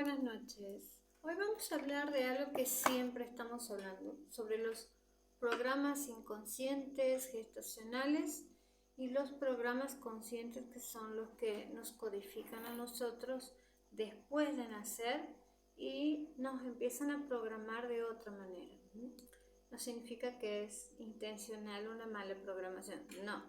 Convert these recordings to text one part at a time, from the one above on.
buenas noches. Hoy vamos a hablar de algo que siempre estamos hablando, sobre los programas inconscientes gestacionales y los programas conscientes, que son los que nos codifican a nosotros después de nacer y nos empiezan a programar de otra manera. No significa que es intencional una mala programación, no,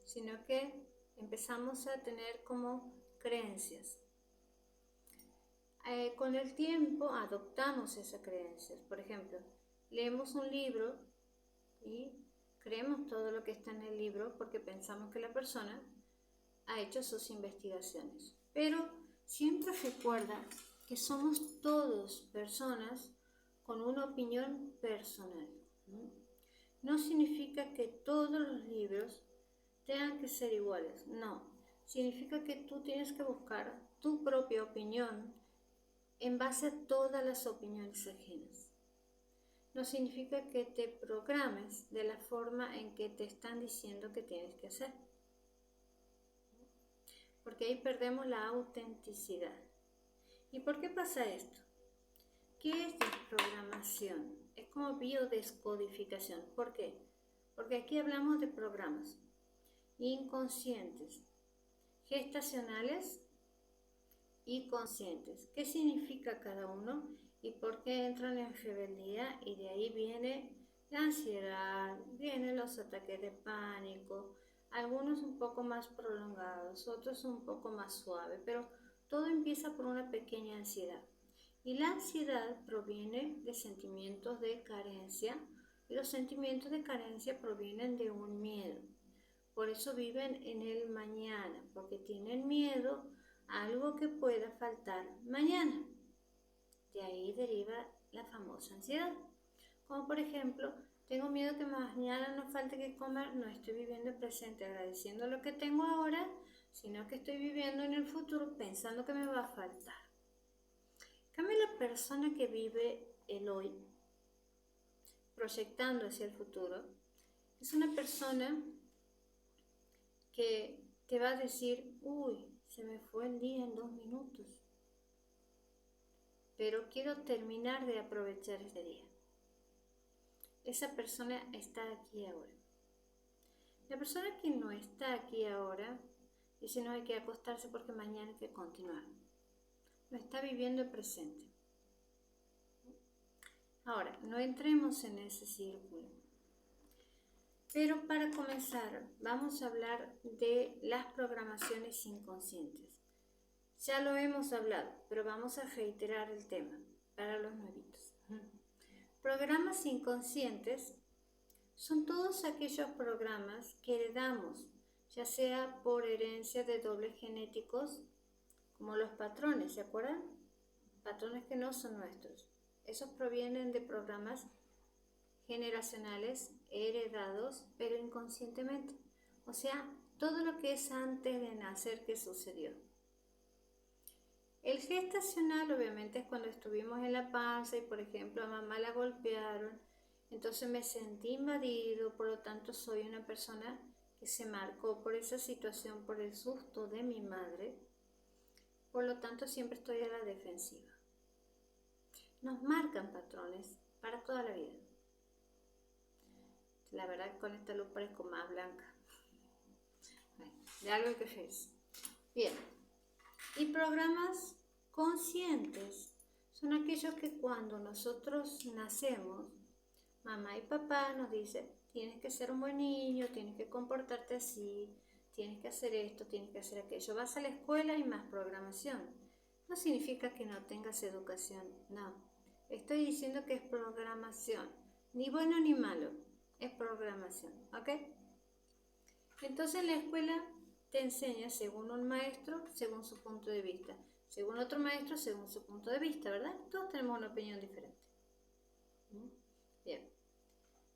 sino que empezamos a tener como creencias. Con el tiempo adoptamos esas creencias. Por ejemplo, leemos un libro y creemos todo lo que está en el libro porque pensamos que la persona ha hecho sus investigaciones. Pero siempre recuerda que somos todos personas con una opinión personal. No significa que todos los libros tengan que ser iguales, no. Significa que tú tienes que buscar tu propia opinión en base a todas las opiniones ajenas. No significa que te programes de la forma en que te están diciendo que tienes que hacer, porque ahí perdemos la autenticidad. ¿Y por qué pasa esto? ¿Qué es desprogramación? Es como biodescodificación. ¿Por qué? Porque aquí hablamos de programas inconscientes, gestacionales y conscientes. ¿Qué significa cada uno y por qué entran en rebeldía? Y de ahí viene la ansiedad, vienen los ataques de pánico, algunos un poco más prolongados, otros un poco más suaves, pero todo empieza por una pequeña ansiedad. Y la ansiedad proviene de sentimientos de carencia, y los sentimientos de carencia provienen de un miedo. Por eso viven en el mañana, porque tienen miedo a algo que pueda faltar mañana. De ahí deriva la famosa ansiedad. Como por ejemplo, tengo miedo que mañana no falte que comer, no estoy viviendo el presente agradeciendo lo que tengo ahora, sino que estoy viviendo en el futuro pensando que me va a faltar. En cambio, la persona que vive el hoy, proyectando hacia el futuro, es una persona que te va a decir, uy, se me fue el día en 2 minutos, pero quiero terminar de aprovechar este día. Esa persona está aquí ahora. La persona que no está aquí ahora dice, no, hay que acostarse porque mañana hay que continuar. No está viviendo el presente. Ahora, no entremos en ese círculo. Pero para comenzar, vamos a hablar de las programaciones inconscientes. Ya lo hemos hablado, pero vamos a reiterar el tema para los nuevitos. Programas inconscientes son todos aquellos programas que heredamos, ya sea por herencia de dobles genéticos, como los patrones, ¿se acuerdan? Patrones que no son nuestros. Esos provienen de programas generacionales heredados, pero inconscientemente. O sea, todo lo que es antes de nacer que sucedió. El gestacional obviamente es cuando estuvimos en la panza y por ejemplo a mamá la golpearon, entonces me sentí invadido, por lo tanto soy una persona que se marcó por esa situación, por el susto de mi madre, por lo tanto siempre estoy a la defensiva. Nos marcan patrones para toda la vida. La verdad que con esta luz parezco más blanca. De algo que es. Bien. Y programas conscientes son aquellos que cuando nosotros nacemos, mamá y papá nos dicen, tienes que ser un buen niño, tienes que comportarte así, tienes que hacer esto, tienes que hacer aquello. Vas a la escuela y más programación. No significa que no tengas educación, no. Estoy diciendo que es programación, ni bueno ni malo, es programación, ¿ok? Entonces en la escuela te enseña según un maestro, según su punto de vista, según otro maestro, según su punto de vista, ¿verdad? Todos tenemos una opinión diferente. Bien.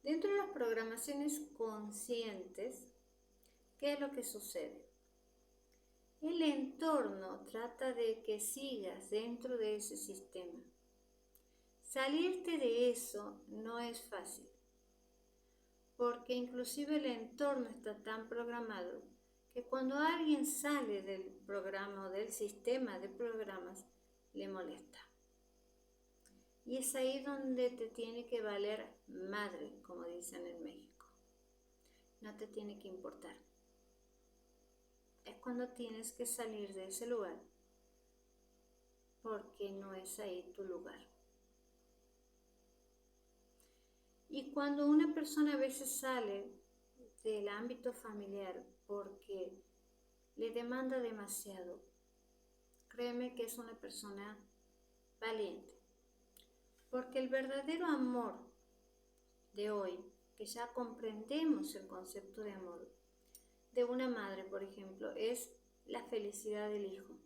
Dentro de las programaciones conscientes, ¿qué es lo que sucede? El entorno trata de que sigas dentro de ese sistema. Salirte de eso no es fácil, porque inclusive el entorno está tan programado que cuando alguien sale del programa o del sistema de programas, le molesta. Y es ahí donde te tiene que valer madre, como dicen en México. No te tiene que importar. Es cuando tienes que salir de ese lugar, porque no es ahí tu lugar. Y cuando una persona a veces sale del ámbito familiar porque le demanda demasiado, créeme que es una persona valiente. Porque el verdadero amor de hoy, que ya comprendemos el concepto de amor de una madre, por ejemplo, es la felicidad del hijo.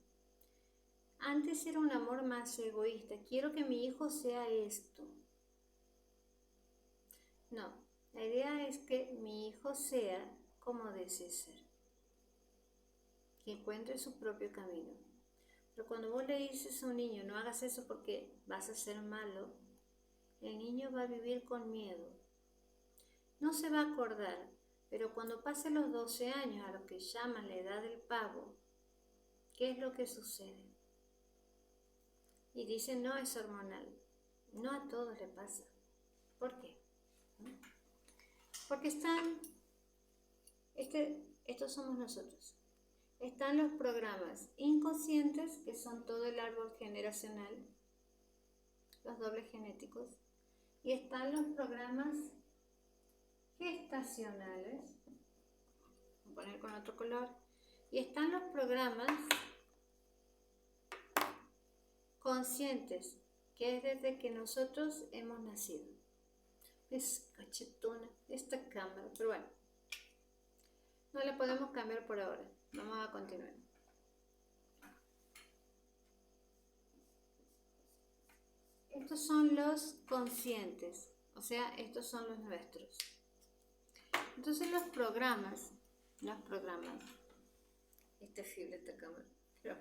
Antes era un amor más egoísta. Quiero que mi hijo sea esto. No, la idea es que mi hijo sea como desee ser. Que encuentre su propio camino. Pero cuando vos le dices a un niño, no hagas eso porque vas a ser malo, el niño va a vivir con miedo. No se va a acordar, pero cuando pase los 12 años, a lo que llaman la edad del pavo, ¿qué es lo que sucede? Y dicen, no, es hormonal. No a todos le pasa. ¿Por qué? Porque estos somos nosotros. Están los programas inconscientes, que son todo el árbol generacional, los dobles genéticos, y están los programas gestacionales, voy a poner con otro color, y están los programas conscientes, que es desde que nosotros hemos nacido. Es cachetona esta cámara, pero bueno, no la podemos cambiar por ahora. Vamos a continuar. Estos son los conscientes, o sea, estos son los nuestros. Entonces los programas, esta fibra, esta cámara, pero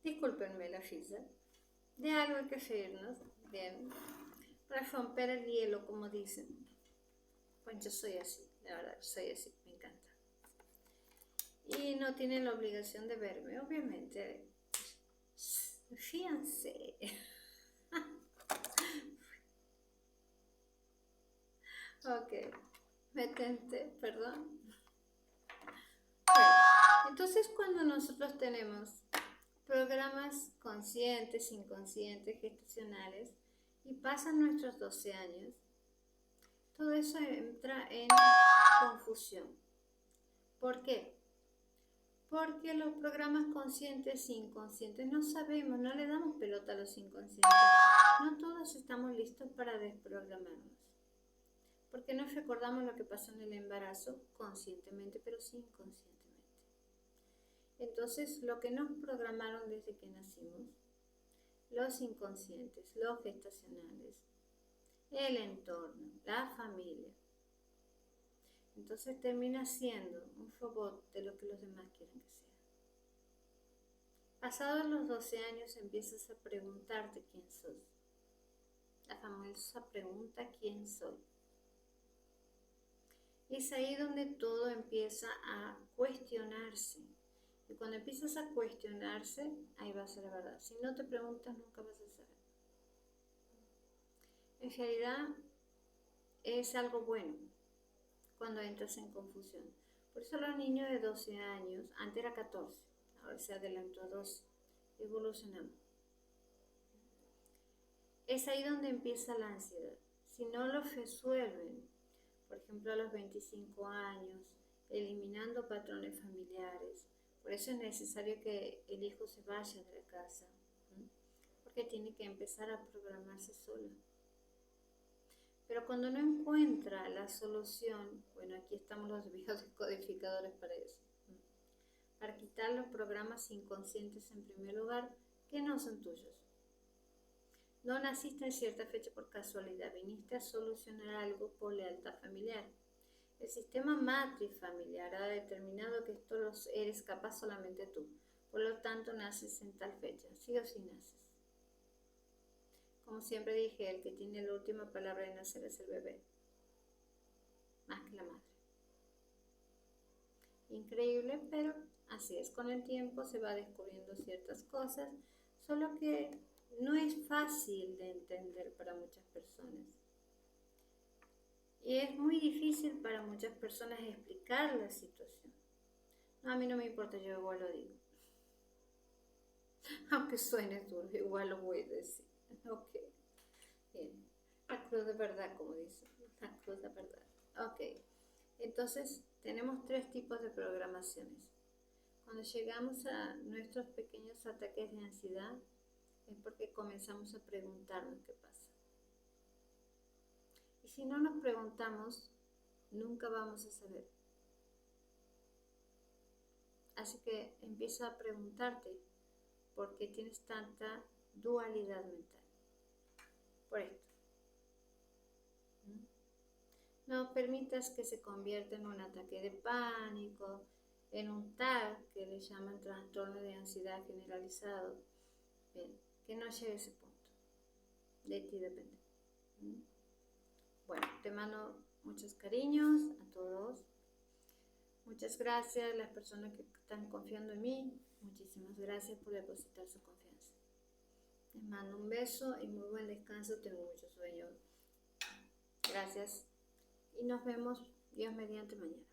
discúlpenme la fisa, de algo hay que seguirnos, bien, para romper el hielo, como dicen. Pues yo soy así, la verdad, soy así, me encanta. Y no tienen la obligación de verme, obviamente. Fíjense. Ok, me tenté, perdón. Bueno, entonces cuando nosotros tenemos programas conscientes, inconscientes, gestacionales, y pasan nuestros 12 años, todo eso entra en confusión. ¿Por qué? Porque los programas conscientes e inconscientes no sabemos, no le damos pelota a los inconscientes. No todos estamos listos para desprogramarnos. Porque no recordamos lo que pasó en el embarazo conscientemente, pero sí inconscientemente. Entonces, lo que nos programaron desde que nacimos, los inconscientes, los gestacionales, el entorno, la familia, entonces termina siendo un robot de lo que los demás quieren que sea. Pasados los 12 años empiezas a preguntarte quién sos. La famosa pregunta ¿quién soy? Es ahí donde todo empieza a cuestionarse. Y cuando empiezas a cuestionarse, ahí va a ser la verdad. Si no te preguntas, nunca vas a saber. En realidad, es algo bueno cuando entras en confusión. Por eso los niños de 12 años, antes era 14, ahora se adelantó a 12, evolucionamos. Es ahí donde empieza la ansiedad. Si no lo resuelven, por ejemplo a los 25 años, eliminando patrones familiares, por eso es necesario que el hijo se vaya de la casa, porque tiene que empezar a programarse solo. Pero cuando no encuentra la solución, bueno, aquí estamos los biodescodificadores para eso, para quitar los programas inconscientes en primer lugar, que no son tuyos. No naciste en cierta fecha por casualidad, viniste a solucionar algo por lealtad familiar. El sistema matriz familiar ha determinado que esto lo eres capaz solamente tú, por lo tanto naces en tal fecha, sí o sí naces. Como siempre dije, el que tiene la última palabra de nacer es el bebé, más que la madre. increíble, pero así es, con el tiempo se va descubriendo ciertas cosas, solo que no es fácil de entender para muchas personas. Y es muy difícil para muchas personas explicar la situación. No, a mí no me importa, yo igual lo digo. Aunque suene duro, igual lo voy a decir. Ok, bien. La cruz de verdad, como dice. La cruz de verdad. Ok, entonces tenemos tres tipos de programaciones. Cuando llegamos a nuestros pequeños ataques de ansiedad, es porque comenzamos a preguntarnos qué pasa. Y si no nos preguntamos, nunca vamos a saber. Así que empieza a preguntarte por qué tienes tanta dualidad mental. Por esto. No permitas que se convierta en un ataque de pánico, en un TAG, que le llaman trastorno de ansiedad generalizado. Bien, que no llegue a ese punto. De ti depende. Bueno, te mando muchos cariños a todos. Muchas gracias a las personas que están confiando en mí. Muchísimas gracias por depositar su confianza. Les mando un beso y muy buen descanso. Tengo mucho sueño. Gracias. Y nos vemos, Dios mediante, mañana.